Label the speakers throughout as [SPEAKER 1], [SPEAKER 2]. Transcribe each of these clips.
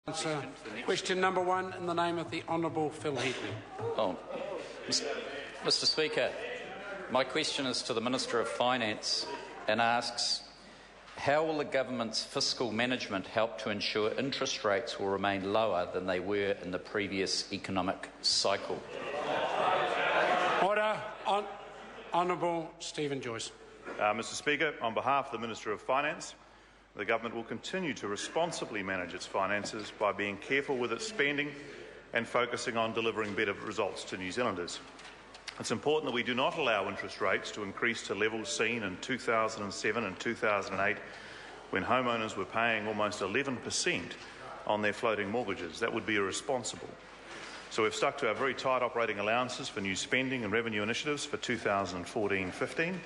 [SPEAKER 1] Answer question number 1 in the name of the Honourable Phil Heatley.
[SPEAKER 2] Mr. Speaker, my question is to the Minister of Finance and asks, how will the government's fiscal management help to ensure interest rates will remain lower than they were in the previous economic cycle?
[SPEAKER 1] Order. Honourable Stephen Joyce.
[SPEAKER 3] Mr. Speaker, on behalf of the Minister of Finance, the government will continue to responsibly manage its finances by being careful with its spending and focusing on delivering better results to New Zealanders. It's important that we do not allow interest rates to increase to levels seen in 2007 and 2008 when homeowners were paying almost 11% on their floating mortgages. That would be irresponsible. So we've stuck to our very tight operating allowances for new spending and revenue initiatives for 2014-15,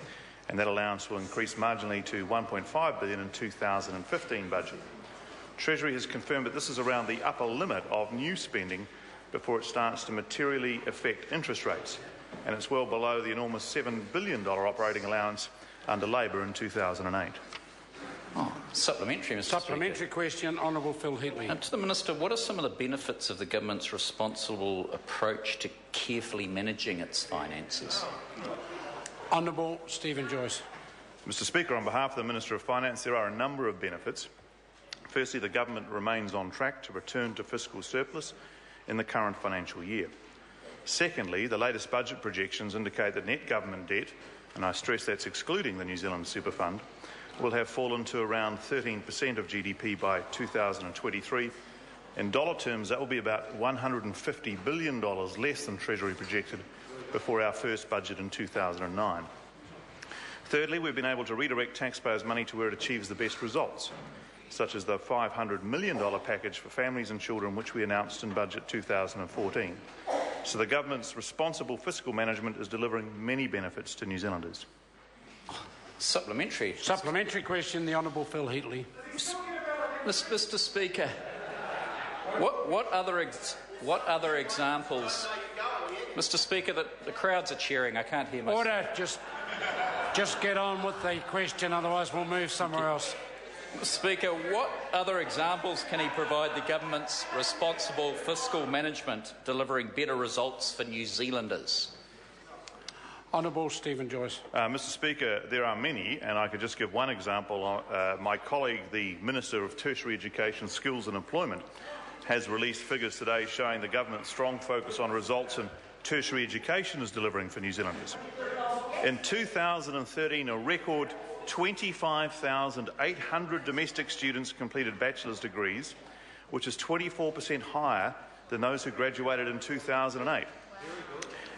[SPEAKER 3] and that allowance will increase marginally to $1.5 billion in 2015 budget. Treasury has confirmed that this is around the upper limit of new spending before it starts to materially affect interest rates, and it's well below the enormous $7 billion operating allowance under Labor in 2008.
[SPEAKER 2] Supplementary, Mr.
[SPEAKER 1] Supplementary
[SPEAKER 2] Speaker.
[SPEAKER 1] Question, Honourable Phil Heatley.
[SPEAKER 2] To the Minister, what are some of the benefits of the government's responsible approach to carefully managing its finances?
[SPEAKER 1] Honourable Stephen Joyce.
[SPEAKER 3] Mr. Speaker, on behalf of the Minister of Finance, there are a number of benefits. Firstly, the government remains on track to return to fiscal surplus in the current financial year. Secondly, the latest budget projections indicate that net government debt, and I stress that's excluding the New Zealand Super Fund, will have fallen to around 13% of GDP by 2023. In dollar terms, that will be about $150 billion less than Treasury projected before our first budget in 2009. Thirdly, we've been able to redirect taxpayers' money to where it achieves the best results, such as the $500 million package for families and children which we announced in Budget 2014. So the government's responsible fiscal management is delivering many benefits to New Zealanders.
[SPEAKER 2] Supplementary.
[SPEAKER 1] Supplementary question, the Honourable Phil Heatley.
[SPEAKER 2] Mr. Speaker, what other examples? Mr. Speaker, the crowds are cheering. I can't hear myself.
[SPEAKER 1] Order. Just get on with the question, otherwise we'll move somewhere else.
[SPEAKER 2] Mr. Speaker, what other examples can he provide the government's responsible fiscal management delivering better results for New Zealanders?
[SPEAKER 1] Honourable Stephen Joyce.
[SPEAKER 3] Mr. Speaker, there are many, and I could just give one example. My colleague, the Minister of Tertiary Education, Skills and Employment, has released figures today showing the government's strong focus on results in tertiary education is delivering for New Zealanders. In 2013, a record 25,800 domestic students completed bachelor's degrees, which is 24% higher than those who graduated in 2008.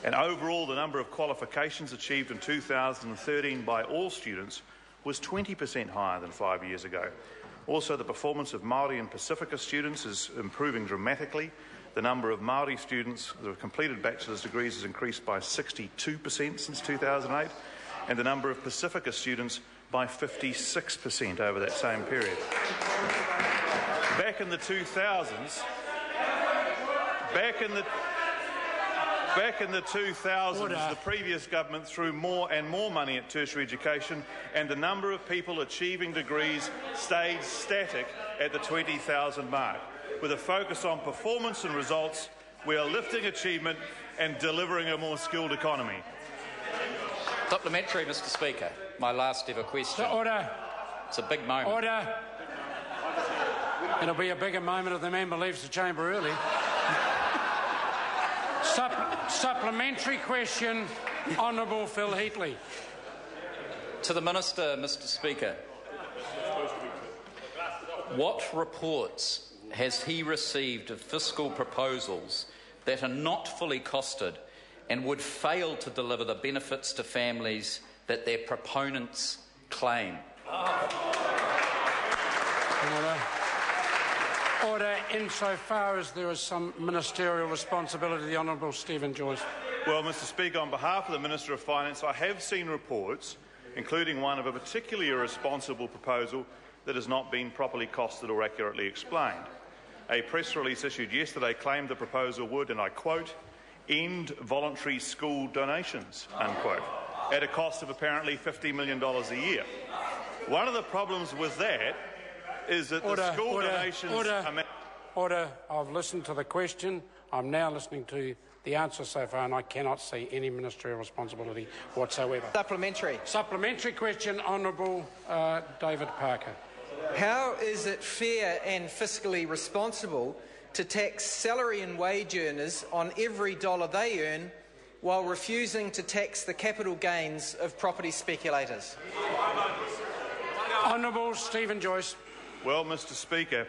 [SPEAKER 3] And overall, the number of qualifications achieved in 2013 by all students was 20% higher than 5 years ago. Also, the performance of Māori and Pacifica students is improving dramatically. The number of Māori students that have completed bachelor's degrees has increased by 62% since 2008, and the number of Pacifica students by 56% over that same period. Back in the 2000s, the previous government threw more and more money at tertiary education, and the number of people achieving degrees stayed static at the 20,000 mark. With a focus on performance and results, we are lifting achievement and delivering a more skilled economy.
[SPEAKER 2] Supplementary, Mr. Speaker. My last ever question.
[SPEAKER 1] Order.
[SPEAKER 2] It's a big moment.
[SPEAKER 1] Order. It'll be a bigger moment if the member leaves the chamber early. Supplementary question, Honourable Phil Heatley.
[SPEAKER 2] To the Minister, Mr. Speaker. What reports has he received of fiscal proposals that are not fully costed and would fail to deliver the benefits to families that their proponents claim?
[SPEAKER 1] Order. Insofar as there is some ministerial responsibility, the Honourable Stephen Joyce.
[SPEAKER 3] Well, Mr. Speaker, on behalf of the Minister of Finance, I have seen reports, including one of a particularly irresponsible proposal that has not been properly costed or accurately explained. A press release issued yesterday claimed the proposal would, and I quote, end voluntary school donations, unquote, at a cost of apparently $50 million a year. One of the problems with that is that the school donations...
[SPEAKER 1] Order. I've listened to the question. I'm now listening to the answer so far, and I cannot see any ministerial responsibility whatsoever.
[SPEAKER 4] Supplementary.
[SPEAKER 1] Supplementary question, Honourable David Parker.
[SPEAKER 4] How is it fair and fiscally responsible to tax salary and wage earners on every dollar they earn while refusing to tax the capital gains of property speculators?
[SPEAKER 1] Honourable Stephen Joyce.
[SPEAKER 3] Well, Mr Speaker,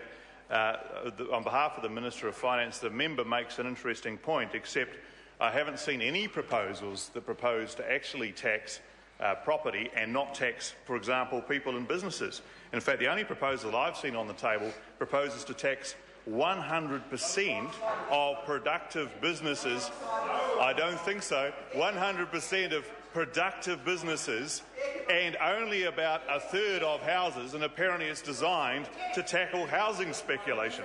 [SPEAKER 3] on behalf of the Minister of Finance, the member makes an interesting point, except I haven't seen any proposals that propose to actually tax property and not tax, for example, people and businesses. In fact, the only proposal I've seen on the table proposes to tax 100% of productive businesses. I don't think so. 100% of productive businesses and only about a third of houses, and apparently it's designed to tackle housing speculation.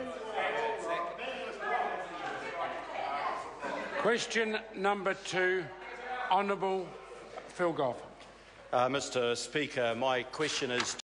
[SPEAKER 1] Question number 2, Honourable Phil Goff.
[SPEAKER 5] Mr Speaker, my question is